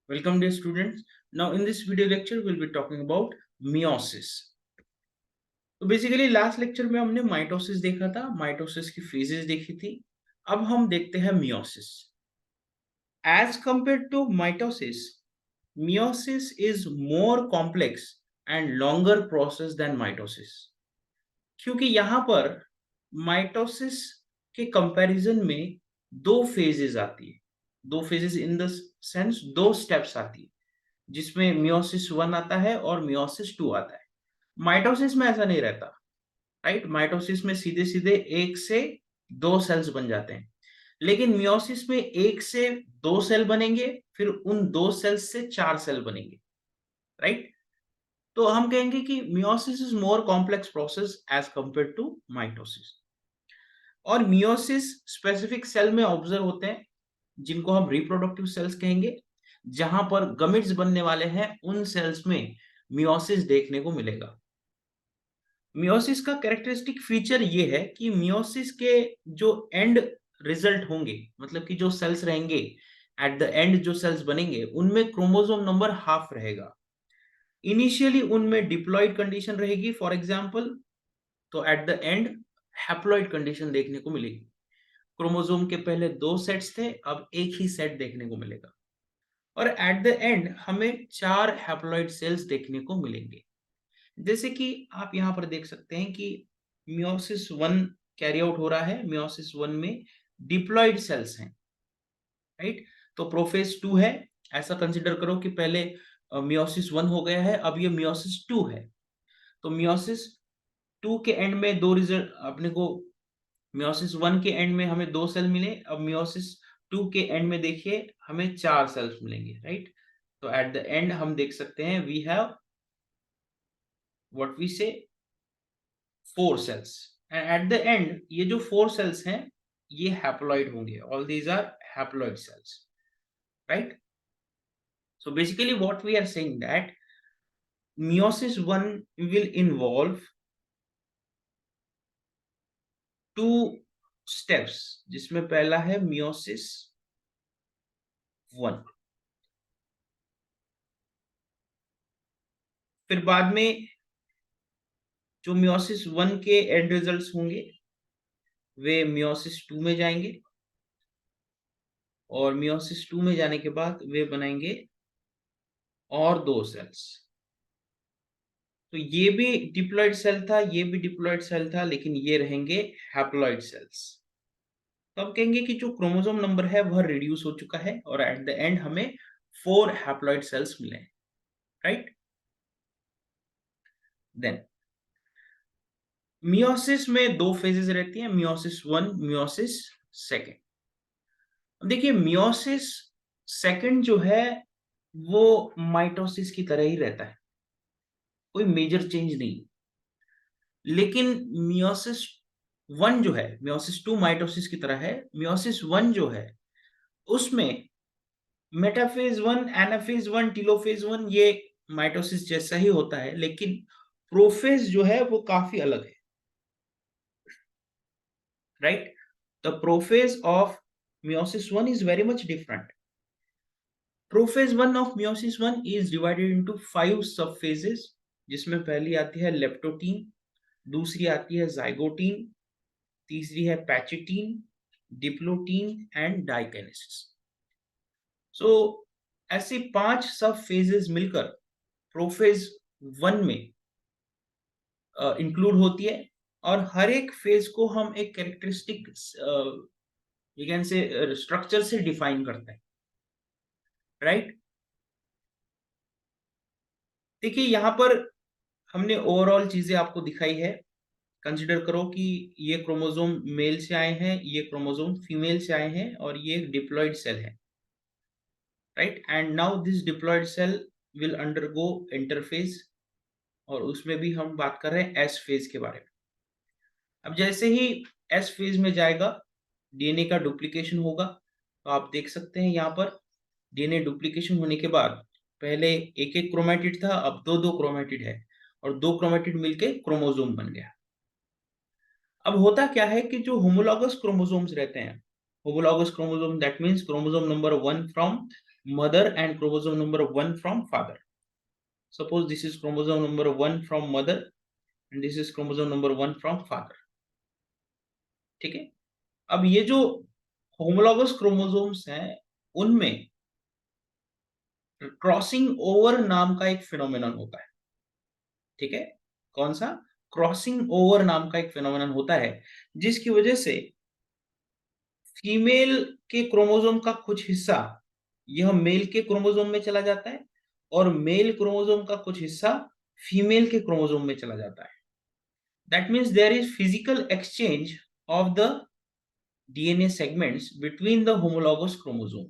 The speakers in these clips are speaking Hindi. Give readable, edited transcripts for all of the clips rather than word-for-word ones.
Welcome dear students. Now in this video lecture we'll be talking about meiosis. तो बेसिकली लास्ट लेक्चर में हमने माइटोसिस देखा था, माइटोसिस की फेजेस देखी थी। अब हम देखते हैं meiosis. As compare to mitosis, meiosis is more complex and longer process than mitosis, क्योंकि यहाँ पर माइटोसिस के कंपैरिजन में दो फेजेस आती है। दो फेजेस इन द सेंस दो स्टेप्स आती है, जिसमें मियोसिस 1 आता है और मियोसिस 2 आता है। माइटोसिस में ऐसा नहीं रहता, राइट। माइटोसिस में सीधे सीधे एक से दो सेल्स बन जाते हैं, लेकिन मियोसिस में एक से दो सेल बनेंगे, फिर उन दो सेल्स से चार सेल बनेंगे, राइट। तो हम कहेंगे कि meiosis is more complex process as compare to mitosis. और मियोसिस स्पेसिफिक सेल में ऑब्जर्व होते हैं, जिनको हम रिप्रोडक्टिव सेल्स कहेंगे। जहां पर गमिट्स बनने वाले हैं, उन सेल्स में मियोसिस देखने को मिलेगा। मियोसिस का कैरेक्टरिस्टिक फीचर ये है कि मियोसिस के जो एंड रिजल्ट होंगे, मतलब कि जो सेल्स रहेंगे एट द एंड, जो सेल्स बनेंगे उनमें क्रोमोसोम नंबर हाफ रहेगा। इनिशियली उनमें डिप्लॉइड कंडीशन रहेगी फॉर एग्जांपल, तो at the end haploid condition देखने को मिलेगी। क्रोमोसोम के पहले दो सेट्स थे, अब एक ही सेट देखने को मिलेगा। और एट द एंड हमें चार हैप्लॉइड सेल्स देखने को मिलेंगे। जैसे कि आप यहाँ पर देख सकते हैं कि मियोसिस 1 कैरी आउट हो रहा है। मियोसिस 1 में डिप्लॉइड सेल्स हैं, राइट। तो प्रोफेज 2 है। ऐसा कंसीडर करो कि पहले मियोसिस 1 हो गया है, अब ये मियोसिस 2 है। तो मियोसिस 2 के एंड में दो रिजल्ट अपने को, मियोसिस 1 के एंड में हमें दो सेल मिले, अब मियोसिस 2 के एंड में देखिए हमें चार सेल्स मिलेंगे, राइट। तो एट द एंड हम देख सकते हैं वी हैव व्हाट वी से 4 cells, and at the end ये जो 4 cells हैं ये haploid होंगे। all these are haploid cells, right? So basically what we are saying that meiosis 1 will involve two steps, जिसमें पहला है meiosis 1। फिर बाद में जो meiosis 1 के end results होंगे वे meiosis 2 में जाएंगे, और meiosis 2 में जाने के बाद वे बनाएंगे और दो सेल्स। तो ये भी डिप्लॉइड सेल था, ये भी डिप्लॉइड सेल था, लेकिन ये रहेंगे हैप्लॉइड सेल्स। तो हम कहेंगे कि जो क्रोमोसोम नंबर है वह रिड्यूस हो चुका है, और एट द एंड हमें 4 हैप्लॉइड सेल्स मिले, राइट। देन मियोसिस में दो फेजेस रहती हैं, मियोसिस 1, मियोसिस 2। देखिए मियोसिस 2 जो है वो माइटोसिस की तरह ही रहता है, कोई मेजर चेंज नहीं। लेकिन मियोसिस 1 जो है, मियोसिस 2 माइटोसिस की तरह है, मियोसिस 1 जो है उसमें मेटाफेज 1, एनाफेज 1, टीलोफेज 1 ये माइटोसिस जैसा ही होता है, लेकिन प्रोफेज जो है वो काफी अलग है, right. The prophase of meiosis 1 is very much different. Prophase 1 of meiosis 1 is divided into 5 subphases, जिसमें पहली आती है लेप्टोटीन, दूसरी आती है जाइगोटीन, तीसरी है पैचिटीन, डिप्लोटीन एंड डाइकेनेसिस। सो ऐसी 5 सब फेजेस मिलकर प्रोफेज 1 में इंक्लूड होती है, और हर एक फेज को हम एक characteristic you can say structure से डिफाइन करते हैं, राइट। देखिए यहाँ पर हमने ओवरऑल चीजें आपको दिखाई है। कंसिडर करो कि ये क्रोमोसोम मेल से आए हैं, ये क्रोमोसोम फीमेल से आए हैं, और ये डिप्लॉइड सेल है, right. And now this diploid cell will undergo interphase, और उसमें भी हम बात कर रहे हैं एस फेज के बारे में। अब जैसे ही एस फेज में जाएगा, डीएनए का डुप्लीकेशन होगा। तो आप देख सकते हैं यहाँ पर डीएनए डुप्लीकेशन होने के बाद पहले एक एक क्रोमेटिड था, अब दो दो क्रोमेटिड है, और दो क्रोमेटिड मिलके क्रोमोसोम बन गया। अब होता क्या है कि जो होमोलॉगस क्रोमोसोम्स रहते हैं, homologous chromosome that means chromosome number 1 from mother and chromosome number 1 from father. Suppose this is chromosome number 1 from mother and this is chromosome number 1 from father. ठीक है, अब ये जो होमोलॉगस क्रोमोसोम्स हैं उनमें क्रॉसिंग ओवर नाम का एक फिनोमेनन होता है। ठीक है, कौन सा? क्रॉसिंग ओवर नाम का एक फिनोमेनन होता है जिसकी वजह से फीमेल के क्रोमोसोम का कुछ हिस्सा यह मेल के क्रोमोसोम में चला जाता है और मेल क्रोमोसोम का कुछ हिस्सा फीमेल के क्रोमोसोम में चला जाता है। That means there is physical exchange of the DNA segments between the homologous chromosome,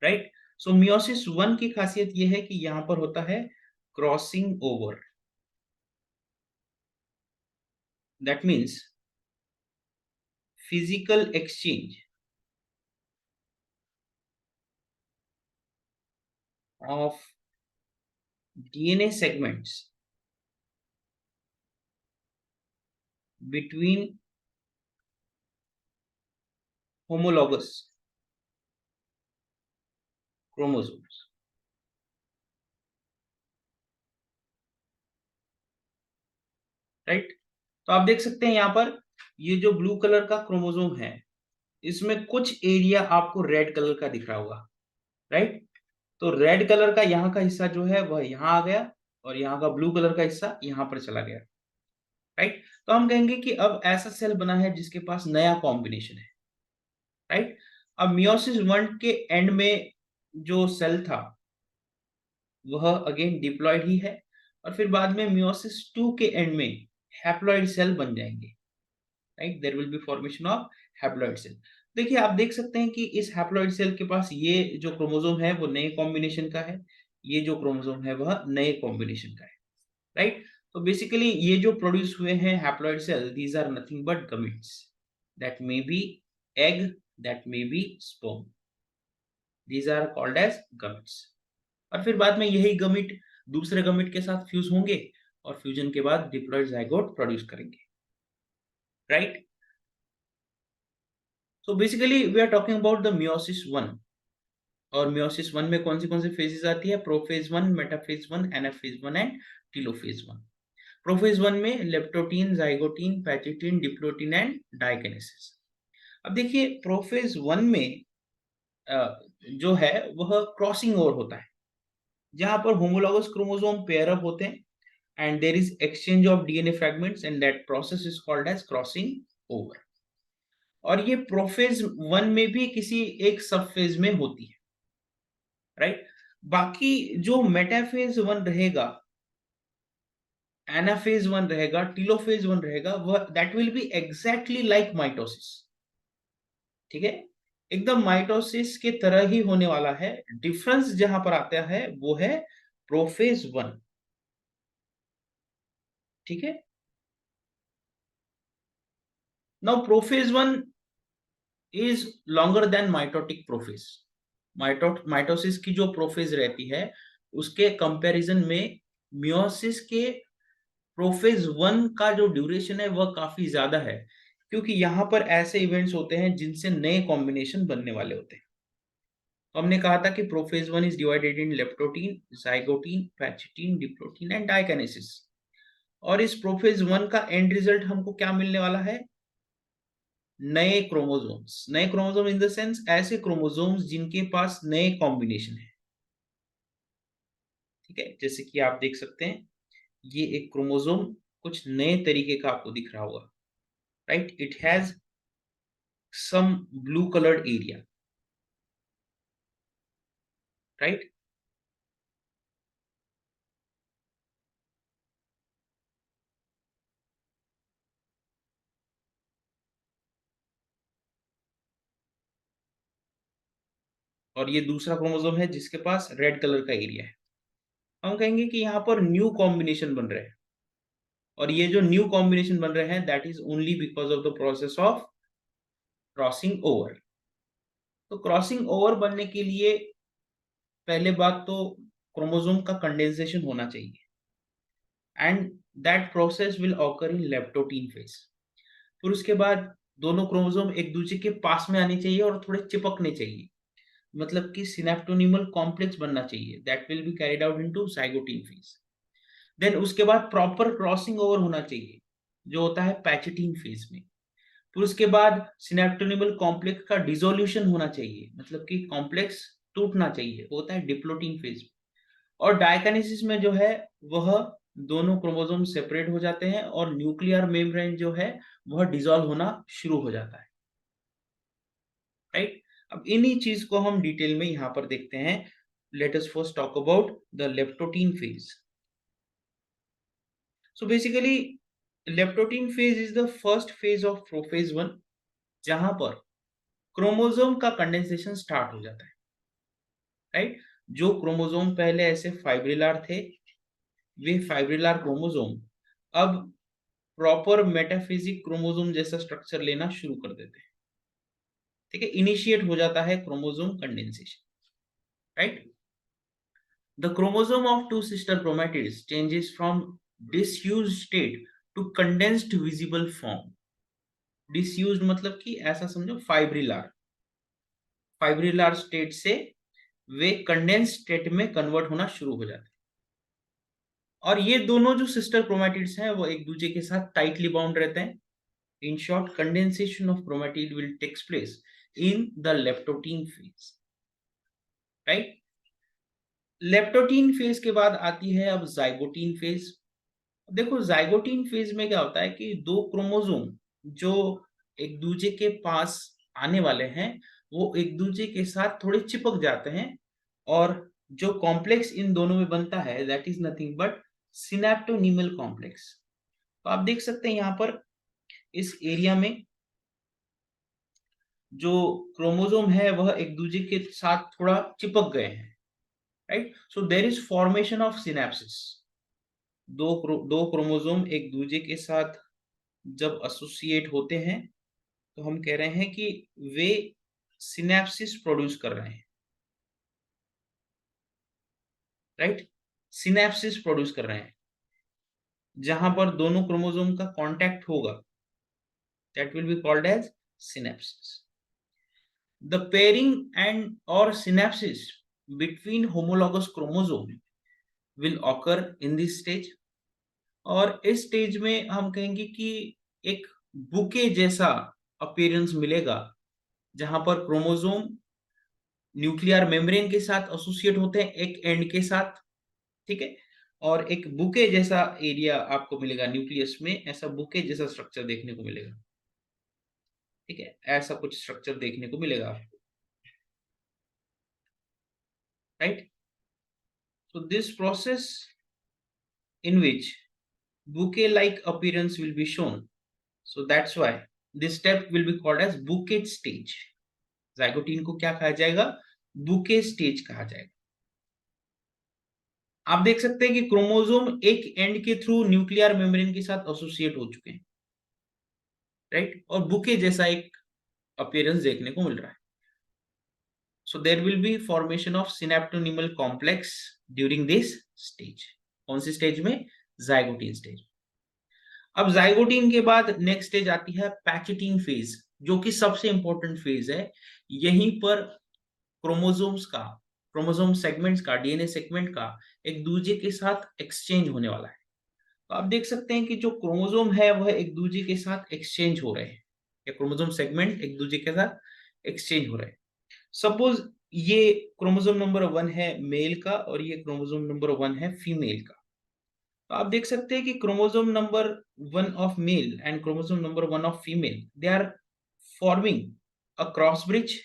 right? So meiosis 1 की खासियत यह है कि यहां पर होता है crossing over. That means physical exchange of DNA segments between homologous chromosomes, right? तो आप देख सकते हैं यहाँ पर ये जो ब्लू कलर का क्रोमोसोम है इसमें कुछ एरिया आपको रेड कलर का दिख रहा होगा, राइट? तो रेड कलर का यहाँ का हिस्सा जो है वह यहाँ आ गया और यहाँ का ब्लू कलर का हिस्सा यहाँ पर चला गया, राइट? तो हम कहेंगे कि अब ऐसा सेल बना है जिसके पास नया कॉम्बिनेशन है, राइट? अब मियोसिस 1 के एंड में जो सेल था वह अगेन डिप्लॉयड ही है और फिर बाद में मियोसिस 2 के एंड में हैप्लॉइड सेल बन जाएंगे, right? There will be formation of haploid cell. देखिए आप देख सकते हैं कि इस हैप्लॉइड सेल के पास ये जो क्रोमोसोम है वो नए कॉम्बिनेशन का है, ये जो क्रोमोसोम है वह नए कॉम्बिनेशन का है, राइट? तो बेसिकली ये जो प्रोड्यूस हुए हैं haploid cell, these are nothing but gametes, that may be egg, that may be sperm, these are called as gametes. और फिर बाद में यही गमीट दूसरे गमीट के साथ फ्यूज होंगे और फ्यूजन के बाद डिप्लॉयड जाइगोट प्रोड्यूस करेंगे, right? So basically we are talking about the meiosis 1 और मियोसिस 1 में कौन सी फेजेस आती है? Prophase 1, metaphase 1, anaphase 1 and telophase 1। Prophase 1 में leptotene, zygotene, pachytene, diplotene and डाइकिनेसिस। अब देखिए प्रोफेज 1 में जो है वह क्रॉसिंग ओवर होता है जहां पर होमोलॉगस क्रोमोसोम पेयर अप होते हैं and there is exchange of DNA fragments and that process is called as crossing over। और ये प्रोफेज 1 में भी किसी एक सब फेज में होती है, राइट? बाकी जो मेटाफेज 1 रहेगा, एनाफेज 1 रहेगा, टीलोफेज 1 रहेगा, वह that will B exactly like mitosis. ठीक है, एकदम माइटोसिस के तरह ही होने वाला है। डिफरेंस जहां पर आता है वो है प्रोफेज 1। ठीक है, now prophase 1 is longer than mitotic prophase. Mitosis की जो प्रोफेज रहती है उसके कंपैरिजन में मियोसिस के प्रोफेज 1 का जो ड्यूरेशन है वह काफी ज्यादा है, क्योंकि यहाँ पर ऐसे इवेंट्स होते हैं जिनसे नए कॉम्बिनेशन बनने वाले होते हैं। तो हमने कहा था कि prophase 1 is divided in leptotene, zygotene, pachytene, diplotene and diakinesis. और इस प्रोफेज 1 का एंड रिजल्ट हमको क्या मिलने वाला है? नए क्रोमोसोम्स। नए क्रोमोसोम इन द सेंस ऐसे क्रोमोसोम्स जिनके पास नए कॉम्बिनेशन है। ठीक है, जैसे कि आप देख सकते हैं ये एक क्रोमोसोम कुछ नए तरीके का आपको दिख रहा होगा, right? It has some blue coloured area, right? और ये दूसरा क्रोमोसोम है जिसके पास रेड कलर का एरिया है। हम कहेंगे कि यहाँ पर न्यू कॉम्बिनेशन बन रहे हैं और ये जो न्यू कॉम्बिनेशन बन रहे हैं that is only because of the process of crossing over. तो क्रॉसिंग ओवर बनने के लिए पहले बात तो क्रोमोसोम का कंडेंसेशन होना चाहिए and that process will occur in leptotene phase. फिर उसके बाद दोनों क्रोमोसोम एक दूसरे के पास में आने चाहिए और थोड़े चिपकने चाहिए। मतलब कि सिनेप्टोनिमल कॉम्प्लेक्स बनना चाहिए, that will be carried out into zygotene phase. Then उसके बाद प्रॉपर क्रॉसिंग ओवर होना चाहिए, जो होता है पैचेटीन फेज में। फिर उसके बाद सिनेप्टोनिमल कॉम्प्लेक्स का डिसोल्यूशन होना चाहिए, मतलब कि कॉम्प्लेक्स टूटना चाहिए, वो होता है डिप्लोटिन फेज। और डायकाइनेसिस में जो है वह दोनों क्रोमोसोम सेपरेट हो जाते हैं और न्यूक्लियर मेम्ब्रेन जो है वह डिसॉल्व होना शुरू हो जाता है, राइट। अब इन्हीं चीज को हम डिटेल में यहां पर देखते हैं। Let us first talk about the leptotene phase. So basically leptotene phase is the first phase of prophase 1, जहां पर क्रोमोसोम का कंडेंसेशन स्टार्ट हो जाता है, राइट। जो क्रोमोसोम पहले ऐसे फाइब्रिलर थे, वे फाइब्रिलर क्रोमोसोम अब प्रॉपर मेटाफिजिक क्रोमोसोम जैसा स्ट्रक्चर लेना शुरू कर देते हैं, ठीक है। इनिशिएट हो जाता है chromosome condensation, right. The chromosome of two sister chromatids changes from diffused state to condensed visible form. Diffused मतलब कि ऐसा समझो फाइब्रिलर, फाइब्रिलर स्टेट से वे कंडेंस्ड स्टेट में कन्वर्ट होना शुरू हो जाते हैं। और ये दोनों जो सिस्टर क्रोमैटिड्स हैं वो एक दूसरे के साथ टाइटली बाउंड रहते हैं। In short, condensation of chromatid will takes place in the leptotin phase, right? Leptotene phase के बाद आती है अब जाइगोटीन फेज। देखो जाइगोटीन फेज में क्या होता है कि दो क्रोमोसोम जो एक दूसरे के पास आने वाले हैं वो एक दूसरे के साथ थोड़े चिपक जाते हैं, और जो कॉम्प्लेक्स इन दोनों में बनता है that is nothing but synaptonemal complex. तो आप देख सकते हैं यहाँ पर इस एरिया में जो क्रोमोसोम है वह एक दूसरे के साथ थोड़ा चिपक गए हैं, right. So there is formation of synapsis. दो क्रोमोसोम एक दूसरे के साथ जब एसोसिएट होते हैं तो हम कह रहे हैं कि वे सिनेप्सिस प्रोड्यूस कर रहे हैं, राइट। सिनेप्सिस प्रोड्यूस कर रहे हैं जहां पर दोनों क्रोमोसोम का कांटेक्ट होगा, that will be called as synapsis. The pairing and or synapses between homologous chromosome will occur in this stage। और इस स्टेज में हम कहेंगे कि एक बुके जैसा अपीयरेंस मिलेगा, जहां पर क्रोमोसोम न्यूक्लियर मेम्ब्रेन के साथ एसोसिएट होते हैं एक एंड के साथ, ठीक है। और एक बुके जैसा एरिया आपको मिलेगा न्यूक्लियस में, ऐसा बुके जैसा स्ट्रक्चर देखने को मिलेगा, ठीक है। ऐसा कुछ स्ट्रक्चर देखने को मिलेगा आपको, right. So this process in which bouquet-like appearance will be shown. So that's why this step will be called as bouquet stage। zygote को क्या कहा जाएगा? bouquet stage कहा जाएगा। आप देख सकते हैं कि क्रोमोसोम एक एंड के थ्रू न्यूक्लियर मेम्ब्रेन के साथ एसोसिएट हो चुके हैं, राइट। और बुके जैसा एक अपीयरेंस देखने को मिल रहा है। So there will be formation of synaptonymal complex during this stage। कौन सी स्टेज में? zygote stage. अब जाइगोटीन के बाद नेक्स्ट स्टेज आती है पैचेटीन फेज, जो कि सबसे इंपॉर्टेंट फेज है। यहीं पर क्रोमोसोम्स का, क्रोमोसोम सेगमेंट्स का, डीएनए सेगमेंट का एक दूसरे के साथ एक्सचेंज होने वाला है। तो आप देख सकते हैं कि जो क्रोमोसोम है वह एक दूसरे के साथ एक्सचेंज हो रहे हैं, या क्रोमोसोम सेगमेंट एक दूसरे के साथ एक्सचेंज हो रहे हैं। सपोज ये क्रोमोसोम नंबर 1 है मेल का और ये क्रोमोसोम नंबर 1 है फीमेल का। तो आप देख सकते हैं कि chromosome number 1 of male and chromosome number 1 of female they are forming a cross bridge,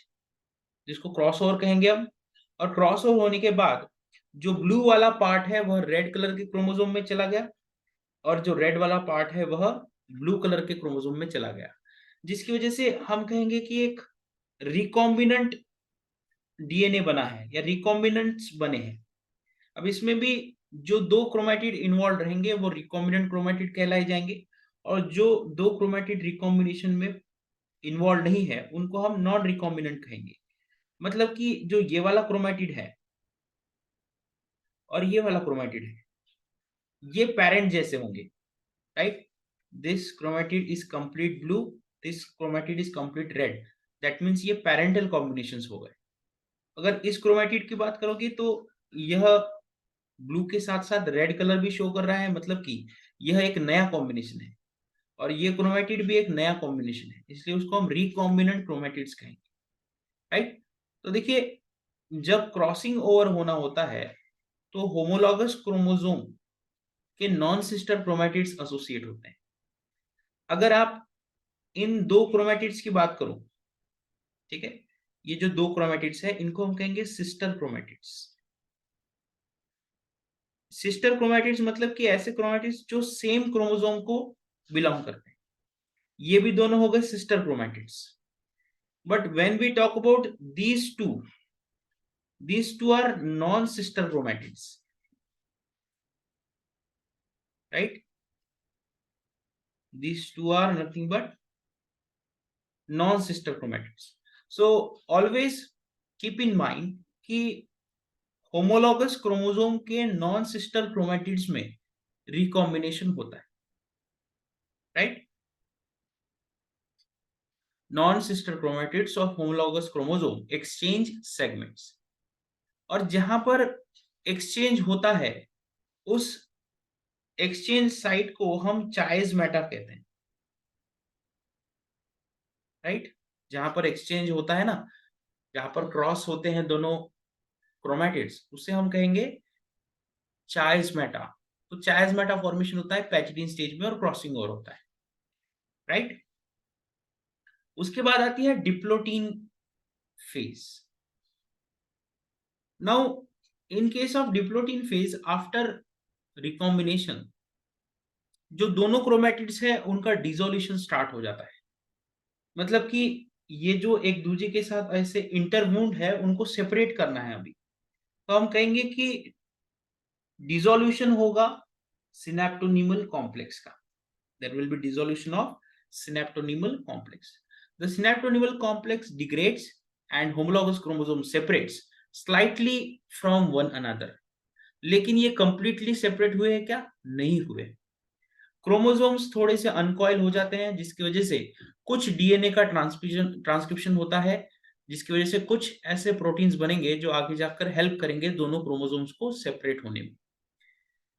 जिसको क्रॉस ओवर कहेंगे हम। और क्रॉस ओवर होने के बाद जो ब्लू वाला पार्ट है वह रेड कलर के क्रोमोसोम में चला गया, और जो रेड वाला पार्ट है वह ब्लू कलर के क्रोमोसोम में चला गया, जिसकी वजह से हम कहेंगे कि एक रिकॉम्बिनेंट डीएनए बना है या रिकॉम्बिनेंट्स बने हैं। अब इसमें भी जो दो क्रोमैटिड इन्वॉल्व रहेंगे वो रिकॉम्बिनेंट क्रोमैटिड कहलाए जाएंगे, और जो दो क्रोमैटिड रिकॉम्बिनेशन में इन्वॉल्व नहीं है उनको हम नॉन रिकॉम्बिनेंट कहेंगे। मतलब कि जो ये वाला क्रोमैटिड है और ये वाला क्रोमैटिड है, ये पेरेंट जैसे होंगे, right. This chromatid is complete blue, this chromatid is complete red, that means ये पेरेंटल कॉम्बिनेशंस हो गए। अगर इस क्रोमेटिड की बात करोगे तो यह ब्लू के साथ साथ रेड कलर भी शो कर रहा है, मतलब कि यह एक नया कॉम्बिनेशन है, और ये क्रोमेटिड भी एक नया कॉम्बिनेशन है, इसलिए उसको हम रिकॉम्बिनेंट क्रोमेटिड्स कहेंगे, राइट। तो देखिए, जब क्रॉसिंग ओवर होना होता है तो होमोलॉगस क्रोमोसोम के नॉन सिस्टर क्रोमेटिड्स एसोसिएट होते हैं। अगर आप इन दो क्रोमेटिड्स की बात करो, ठीक है, ये जो दो क्रोमेटिड्स है इनको हम कहेंगे सिस्टर क्रोमेटिड्स। सिस्टर क्रोमेटिड्स मतलब कि ऐसे क्रोमेटिड्स जो सेम क्रोमोसोम को बिलोंग करते हैं, ये भी दोनों हो गए sister chromatids. But when we talk about these two are non-sister chromatids, right? These two are nothing but non-sister chromatids. So always keep in mind कि होमोलॉगस क्रोमोसोम के नॉन सिस्टर क्रोमेटिड्स में रिकॉम्बिनेशन होता है, right. Non sister chromatids of homologous chromosome exchange segments, और जहां पर एक्सचेंज होता है उस एक्सचेंज साइट को हम चाइज़मेटा कहते हैं, राइट। जहां पर एक्सचेंज होता है ना, जहां पर क्रॉस होते हैं दोनों क्रोमेटिड्स, उसे हम कहेंगे चाइज़मेटा। तो चाइज़मेटा फॉर्मेशन होता है पैचिटिन स्टेज में और क्रॉसिंग ओवर होता है, राइट। उसके बाद आती है diplotene phase. Now, in case of diplotin phase after recombination, जो दोनों क्रोमेटिड्स है उनका डिसोल्यूशन स्टार्ट हो जाता है, मतलब कि ये जो एक दूसरे के साथ ऐसे इंटरवून्ड है उनको सेपरेट करना है अभी, तो हम कहेंगे कि डिसोल्यूशन होगा सिनेप्टोनीमल कॉम्प्लेक्स का। There will be dissolution of synaptonemal complex. The synaptonemal complex degrades and homologous chromosome separates slightly from one another. लेकिन ये कंप्लीटली सेपरेट हुए हैं क्या? नहीं हुए। क्रोमोसोम्स थोड़े से अनकॉइल हो जाते हैं, जिसकी वजह से कुछ डीएनए का ट्रांसक्रिप्शन होता है, जिसकी वजह से कुछ ऐसे प्रोटीन्स बनेंगे जो आगे जाकर हेल्प करेंगे दोनों क्रोमोसोम्स को सेपरेट होने में।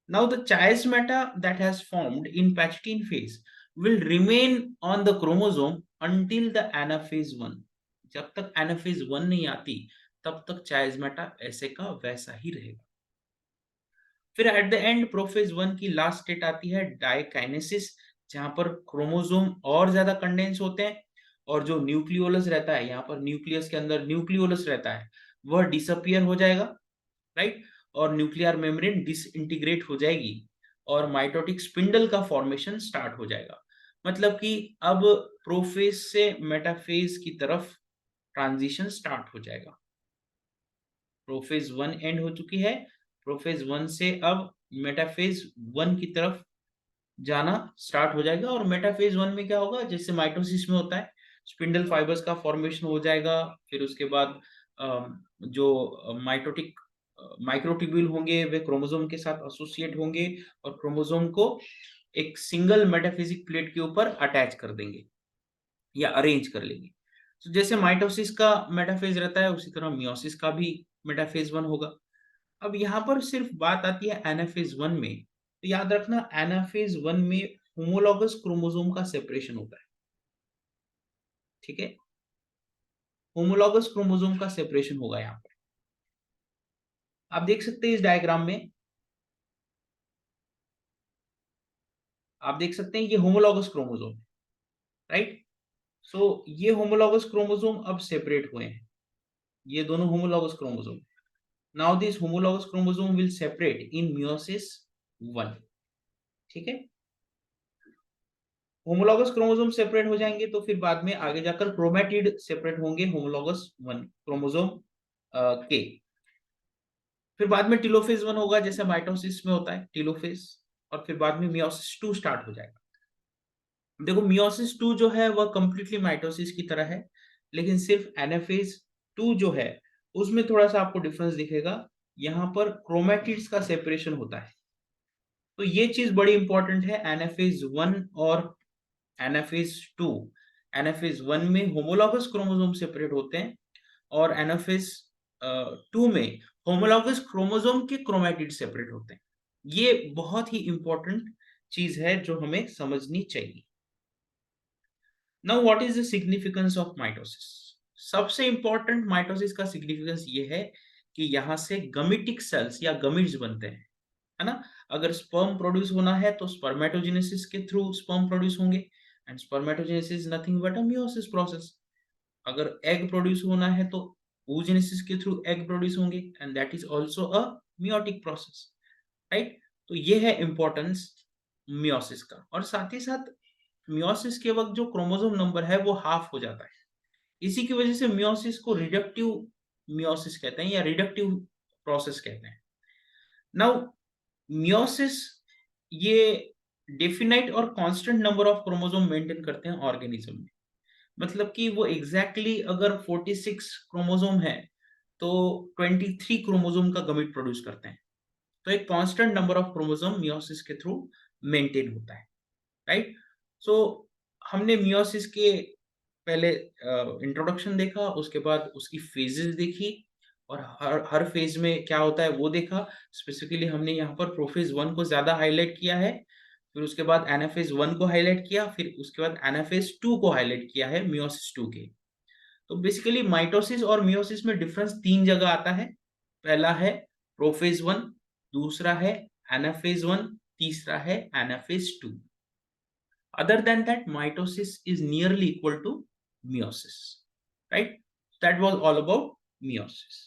Now the chiasmata that has formed in Pachydin phase will remain on the chromosome until the anaphase 1. जब तक anaphase 1 नहीं आती तब तक chiasmata ऐसे का वैसा ही रहेगा। फिर एट द एंड प्रोफेज 1 की लास्ट स्टेट आती है डाइकाइनेसिस, जहां पर क्रोमोसोम और ज्यादा कंडेंस होते हैं और जो न्यूक्लियोलस रहता है, यहाँ पर न्यूक्लियस के अंदर न्यूक्लियोलस रहता है, वह डिसअपियर हो जाएगा, राइट। और न्यूक्लियर मेम्ब्रेन डिसइंटीग्रेट हो जाएगी और माइटोटिक स्पिंडल का फॉर्मेशन स्टार्ट हो जाएगा। मतलब कि अब प्रोफेज से मेटाफेज की तरफ ट्रांजिशन स्टार्ट हो जाएगा। प्रोफेज 1 एंड हो चुकी है, प्रोफेज 1 से अब मेटाफेज 1 की तरफ जाना स्टार्ट हो जाएगा। और मेटाफेज 1 में क्या होगा, जैसे माइटोसिस में होता है, स्पिंडल फाइबर्स का फॉर्मेशन हो जाएगा। फिर उसके बाद जो माइटोटिक माइक्रोट्यूब्यूल होंगे वे क्रोमोसोम के साथ एसोसिएट होंगे और क्रोमोसोम को एक सिंगल मेटाफिजिक प्लेट के ऊपर अटैच कर देंगे या अरेंज कर लेंगे। तो जैसे माइटोसिस का मेटाफेज रहता है, उसी तरह मियोसिस का भी मेटाफेज 1 होगा। अब यहाँ पर सिर्फ बात आती है एनाफेज 1 में, तो याद रखना एनाफेज 1 में होमोलॉगस क्रोमोसोम का सेपरेशन होता है, ठीक है। होमोलॉगस क्रोमोसोम का सेपरेशन होगा यहाँ पर। आप देख सकते हैं इस डायग्राम में, आप देख सकते हैं ये होमोलॉगस क्रोमोसोम, राइट। सो ये होमोलॉगस क्रोमोसोम अब सेपरेट हुए हैं, ये दोनों homologous chromosome. Now this homologous chromosome will separate in meiosis 1, ठीक है। होमोलॉगस क्रोमोसोम सेपरेट हो जाएंगे तो फिर बाद में आगे जाकर क्रोमेटिड सेपरेट होंगे होमोलॉगस 1 क्रोमोसोम के। फिर बाद में टेलोफेज 1 होगा, जैसे माइटोसिस में होता है टेलोफेज, और फिर बाद में मियोसिस 2 स्टार्ट हो जाएगा। देखो मियोसिस 2 जो है वह कंप्लीटली माइटोसिस की तरह है, लेकिन सिर्फ एनाफेज 2 जो है उसमें थोड़ा सा आपको डिफरेंस दिखेगा, यहाँ पर क्रोमेटिड्स का सेपरेशन होता है। तो ये चीज बड़ी इंपॉर्टेंट है, एनाफेज 1 और एनाफेज 2। एनाफेज 1 में होमोलॉगस क्रोमोसोम सेपरेट होते हैं और एनाफेज टू में होमोलॉगस क्रोमोसोम के क्रोमैटिड सेपरेट होते हैं। ये बहुत ही इंपॉर्टेंट चीज है जो हमें समझनी चाहिए। Now what is the significance of mitosis? सबसे इंपॉर्टेंट माइटोसिस का सिग्निफिकेंस ये है कि यहाँ से गमीटिक सेल्स या गमीट्स बनते हैं, है ना? अगर स्पर्म प्रोड्यूस होना है तो स्पर्मेटोजेनेसिस के थ्रू स्पर्म प्रोड्यूस होंगे, and spermatogenesis is nothing but a meiosis process. अगर एग प्रोड्यूस होना है तो oogenesis के थ्रू एग प्रोड्यूस होंगे, and that is also a meiotic process, right? तो ये है इंपॉर्टेंस मियोसिस का। और साथ ही साथ मियोसिस के वक्त जो क्रोमोसोम नंबर है वो हाफ हो जाता है। इसी की वजह से मियोसिस को रिडक्टिव मियोसिस कहते हैं या रिडक्टिव प्रोसेस कहते हैं। नाउ मियोसिस ये डेफिनाइट और constant number of chromosome maintain करते हैं ऑर्गेनिज्म में। मतलब कि वो एग्जैक्टली अगर 46 क्रोमोसोम है तो 23 क्रोमोसोम का गमीट प्रोड्यूस करते हैं। तो एक constant number of chromosome meiosis के थ्रू मेंटेन होता है, राइट? सो हमने मियोसिस के पहले इंट्रोडक्शन देखा, उसके बाद उसकी फेजेस देखी, और हर हर फेज में क्या होता है वो देखा। स्पेसिफिकली हमने यहाँ पर प्रोफेज 1 को ज्यादा हाईलाइट किया है, फिर उसके बाद एनाफेज 1 को हाईलाइट किया, फिर उसके बाद एनाफेज 2 को हाईलाइट किया है मियोसिस 2 के। तो बेसिकली माइटोसिस और मियोसिस में डिफरेंस 3 जगह आता है। पहला है प्रोफेज 1, दूसरा है एनाफेज 1, तीसरा है anaphase 2। Other than that, mitosis is nearly equal to meiosis, right? That was all about meiosis.